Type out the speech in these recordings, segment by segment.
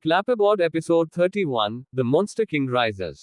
क्लैपेबॉर्ड episode 31 the monster king rises.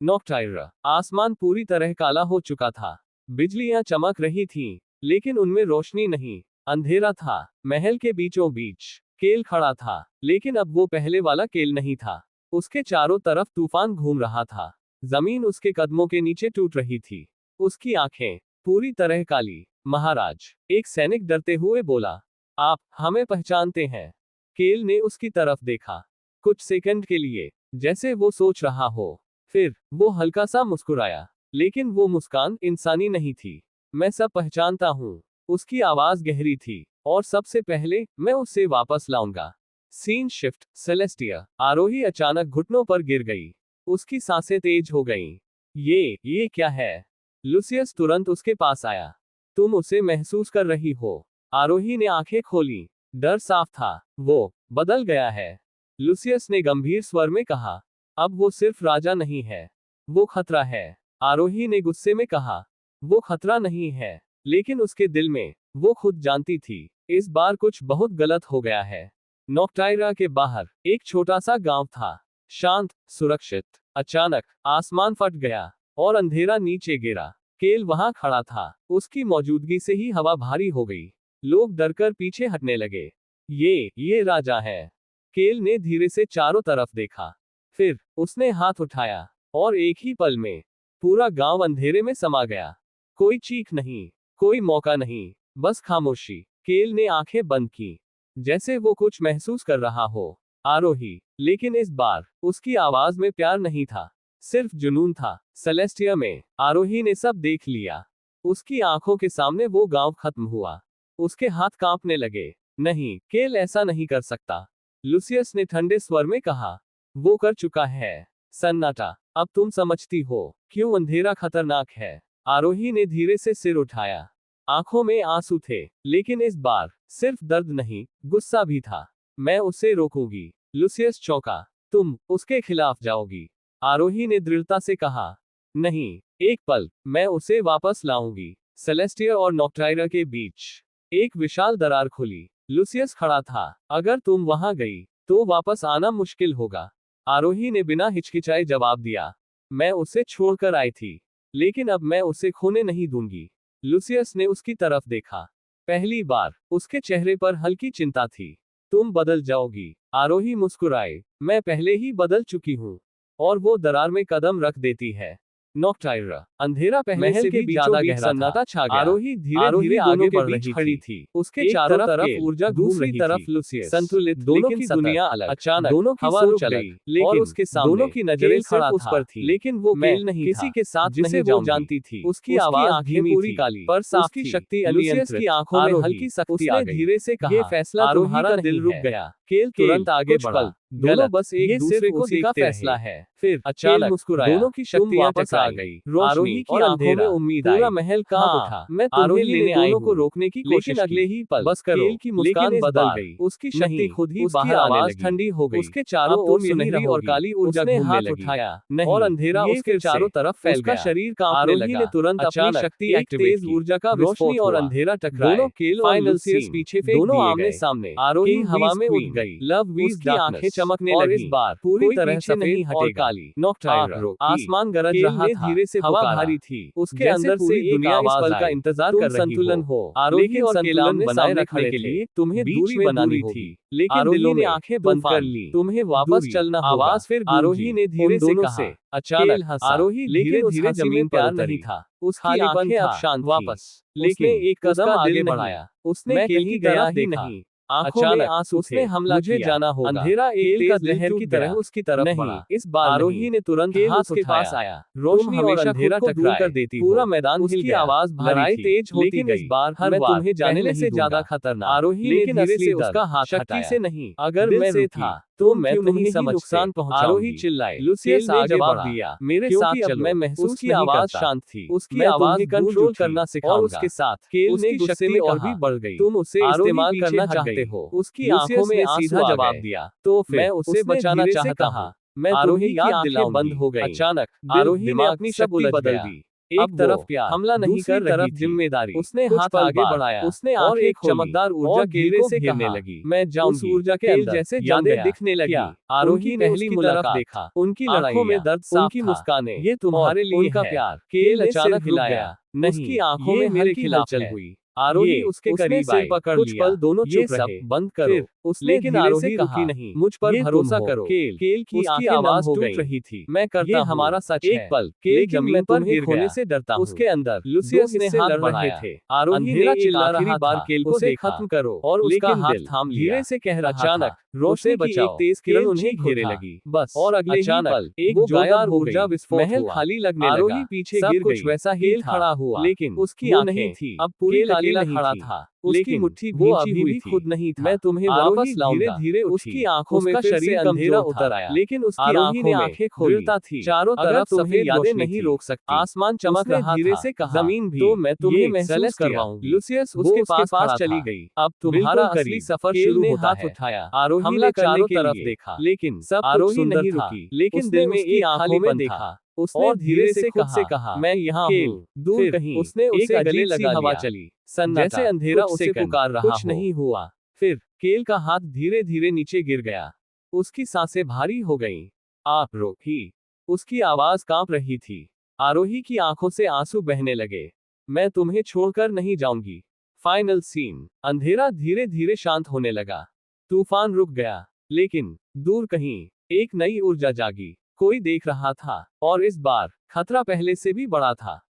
नॉक्टाइरा। आसमान पूरी तरह काला हो चुका था। बिजलियां चमक रही थीं, लेकिन उनमें रोशनी नहीं। अंधेरा था। महल के बीचों बीच केल खड़ा था, लेकिन अब वो पहले वाला केल नहीं था। उसके चारों तरफ तूफान घूम रहा था। जमीन उसके कदमों के नीचे टूट रही थी। उसकी आंखें पूरी तरह काली। महाराज, एक सैनिक डरते हुए बोला, आप हमें पहचानते हैं? केल ने उसकी तरफ देखा, कुछ सेकंड के लिए, जैसे वो सोच रहा हो। फिर वो हल्का सा मुस्कुराया, लेकिन वो मुस्कान इंसानी नहीं थी। मैं सब पहचानता हूँ। उसकी आवाज गहरी थी। और सबसे पहले मैं उसे वापस लाऊंगा। Scene shift. सेलेस्टिया। आरोही अचानक घुटनों पर गिर गई। उसकी सांसें तेज हो गईं। ये क्या है? लुसियस तुरंत उसके पास आया। तुम उसे महसूस कर रही हो? आरोही ने आंखें खोली। डर साफ था। वो बदल गया है। लुसियस ने गंभीर स्वर में कहा, अब वो सिर्फ राजा नहीं है, वो खतरा है। आरोही ने गुस्से में कहा, वो खतरा नहीं है, लेकिन उसके दिल में, वो खुद जानती थी, इस बार कुछ बहुत गलत हो गया है। नॉक्टाइरा के बाहर एक छोटा सा गांव था, शांत, सुरक्षित। अचानक आसमान फट गया और अंधेरा नीचे गिरा। केल वहां खड़ा था। उसकी मौजूदगी से ही हवा भारी हो गई। लोग डरकर पीछे हटने लगे। ये राजा है। केल ने धीरे से चारों तरफ देखा। फिर उसने हाथ उठाया, और एक ही पल में पूरा गांव अंधेरे में समा गया। कोई चीख नहीं, कोई मौका नहीं, बस खामोशी। केल ने आंखें बंद की, जैसे वो कुछ महसूस कर रहा हो। आरोही। लेकिन इस बार उसकी आवाज में प्यार नहीं था, सिर्फ जुनून था। सेलेस्टिया में आरोही ने सब देख लिया। उसकी आंखों के सामने वो गांव खत्म हुआ। उसके हाथ कांपने लगे। नहीं, केल ऐसा नहीं कर सकता। लुसियस ने ठंडे स्वर में कहा, वो कर चुका है। सन्नाटा। अब तुम समझती हो क्यों अंधेरा खतरनाक है। आरोही ने धीरे से सिर उठाया। आंखों में आंसू थे, लेकिन इस बार सिर्फ दर्द नहीं, गुस्सा भी था। मैं उसे रोकूंगी। लुसियस चौंका। तुम उसके खिलाफ जाओगी? आरोही ने दृढ़ता से कहा, नहीं, एक पल, मैं उसे वापस लाऊंगी। सेलेस्टिया और नॉक्टाइरा के बीच एक विशाल दरार खुली। लुसियस खड़ा था। अगर तुम वहां गई, तो वापस आना मुश्किल होगा। आरोही ने बिना हिचकिचाए जवाब दिया, मैं उसे छोड़कर आई थी, लेकिन अब मैं उसे खोने नहीं दूंगी। लुसियस ने उसकी तरफ देखा। पहली बार उसके चेहरे पर हल्की चिंता थी। तुम बदल जाओगी। आरोही मुस्कुराए, मैं पहले ही बदल चुकी हूँ। और वो दरार में कदम रख देती है। नॉक्टाइरा। अंधेरा पहले से भी ज्यादा गहरा सन्नाटा छा गया। आरोही धीरे धीरे दोनों के बीच खड़ी थी। उसके चारों तरफ ऊर्जा, दूसरी तरफ लुसियस। संतुलित, दोनों की दुनिया अलग। अचानक दोनों की सोच अलग, लेकिन उसके सामने दोनों की नजरें खड़ा उस पर थी। लेकिन वो केल नहीं किसी के साथ जिसे वो जानती थी। उसकी आवाज पूरी काली, पर साफ थी। शक्ति अनियंत्रित। की आंखों में हल्की सख्ती आ गई। धीरे से कहा, ये फैसला तुम्हारा, दिल रुक गया। केल तुरंत आगे बढ़ा। दोनों बस एक दूसरे को देखते रहे। फैसला है। फिर अचानक मुस्कुराया। दोनों की शक्ति वापस आ गई। आरोही की आंखों में उम्मीद आई। पूरा महल कांप उठा। मैं तुम्हें लेने दोनों को रोकने की कोशिश की, अगले ही पल बस करो। केल की मुस्कान बदल गई। उसकी शक्ति खुद ही बाहर आने लगी। ठंडी हो गई। उसके चारों ओर सुनहरी और काली ऊर्जा घूमने लगी। उठाया और अंधेरा उसके चारों तरफ फैल गया। शरीर कांपने लगा। आरोही ने तुरंत अपनी शक्ति एक्टिवेट की। ऊर्जा का रोशनी और अंधेरा टकराए। दोनों केल और लुसियस पीछे फेंक दिए गए। दोनों आमने सामने। आरोही हवा में उड़ गई। लव वीज की आंखें चमकने लगी। और इस बार पूरी तरह से नहीं और काली। नॉक्टाइरा। आसमान गरज रहा था। धीरे से हवा भारी थी। उसके अंदर से दुनिया इस पल का इंतजार कर रही संतुलन हो। आरोही और केलाम बनाए रखने के लिए तुम्हें दूरी बनानी थी, लेकिन दिलों ने आंखें बंद कर ली। तुम्हें वापस चलना होगा। आवाज फिर आरोही ने धीरे से कहा। अचानक आरोही धीरे धीरे जमीन पर नहीं था। उसकी आंखें अब शांत वापस। लेकिन एक कदम आगे बढ़ाया। उसने केल की तरफ ही नहीं। आंखों में आंसू थे। हमला मुझे जाना होगा। अंधेरा एक तेज लहर की तरह उसकी तरफ बढ़ा। इस बार आरोही ने तुरंत हाथ उसके पास आया। रोशनी और अंधेरा टकरा कर देती। पूरा मैदान उसकी आवाज भारी तेज होती गई। इस बार हर बार तुम्हें जाने से ज्यादा खतरनाक। आरोही ने धीरे से उसका हाथ हटाया। से नहीं, अगर मैं से था तो मैं नहीं समझ नुकसान पहुंचाऊंगी। आरोही चिल्लाए। लुसियस ने जवाब दिया, मेरे साथ चलो। मैं महसूस की आवाज शांत थी। उसकी आवाज कंट्रोल करना सिखाऊंगा। और उसके साथ केल ने गुस्से में और भी बढ़ गई। तुम उसे इस्तेमाल करना चाहते हो। उसकी आंखों में सीधा जवाब दिया, तो मैं उसे बचाना चाहता हूं। मैं आरोही की आंखें बंद हो गई। अचानक आरोही ने अपनी शक्ति बदल दी। एक तरफ प्यार हमला नहीं कर रही थी, जिम्मेदारी। उसने हाथ आगे बढ़ाया, उसने और एक चमकदार ऊर्जा धीरे से गिरने लगी। मैं जाऊंगी। ऊर्जा के अंदर जैसे यादें दिखने लगी। आरोही पहली मुलाकात देखा, उनकी लड़ाई में दर्द, उनकी मुस्कानें, ये तुम्हारे लिए उनका प्यार। केल अचानक हिलाया, उसकी आंखों में मेरे खिलाफ चल हुई। आरोही उसके करीब आई, पकड़ कुछ पल दोनों चुप रहे। बंद करो, लेकिन आरोही रुकी नहीं। मुझ पर भरोसा करो। केल की आवाज टूट रही थी। मैं करता हूं, हमारा सच है। एक पल केल जमीन पर खोने से डरता हूं। उसके अंदर लुसियस ने हाथ बढ़ाया थे। आरोही ने चिल्ला रहा बार केल को खत्म करो, और उसका हाथ थाम लिया। धीरे से कह रहा अचानक रोशनी की एक तेज किरण उन्हें घेरे लगी। बस और अगले ही पल एक जोरदार ऊर्जा विस्फोट हुआ। महल खाली लगने लगा। आरोही पीछे गिर गई। वैसा ही खड़ा हुआ, लेकिन उसकी आंखें थी अब पूरी अकेला खड़ा था। उसकी मुट्ठी वो अभी भी खुद नहीं था। मैं तुम्हें वापस लाऊंगा। धीरे उसकी आंखों में फिर से अंधेरा उतर आया, लेकिन उसकी आंखों में आंखें खोली थी। चारों तरफ सफेद यादें नहीं रोक सकती। आसमान चमक रहा धीरे से कहा, जमीन भी। तो मैं तुम्हें महसूस करवाऊंगी। लुसियस उसके पास चली गई। अब तुम्हारा असली सफर शुरू होता है। उठाया, आरोही ने चारों तरफ देखा, लेकिन सब आरोही नहीं रुकी। लेकिन दिल में एक आंखों में देखा। उसने धीरे से खुद से कहा, मैं यहाँ हूँ, दूर कहीं। उसने उसे गले लगा हवा चली, जैसे अंधेरा उसे पुकार रहा। कुछ नहीं हुआ। फिर केल का हाथ धीरे धीरे नीचे गिर गया। उसकी सांसें भारी हो गईं। आप रोकी। उसकी आवाज कांप रही थी। आरोही की आंखों से आंसू बहने लगे। मैं तुम्हें छोड़कर नहीं जाऊंगी। Final scene. अंधेरा धीरे धीरे शांत होने लगा। तूफान रुक गया, लेकिन दूर कहीं एक नई ऊर्जा जागी। कोई देख रहा था, और इस बार खतरा पहले से भी बड़ा था।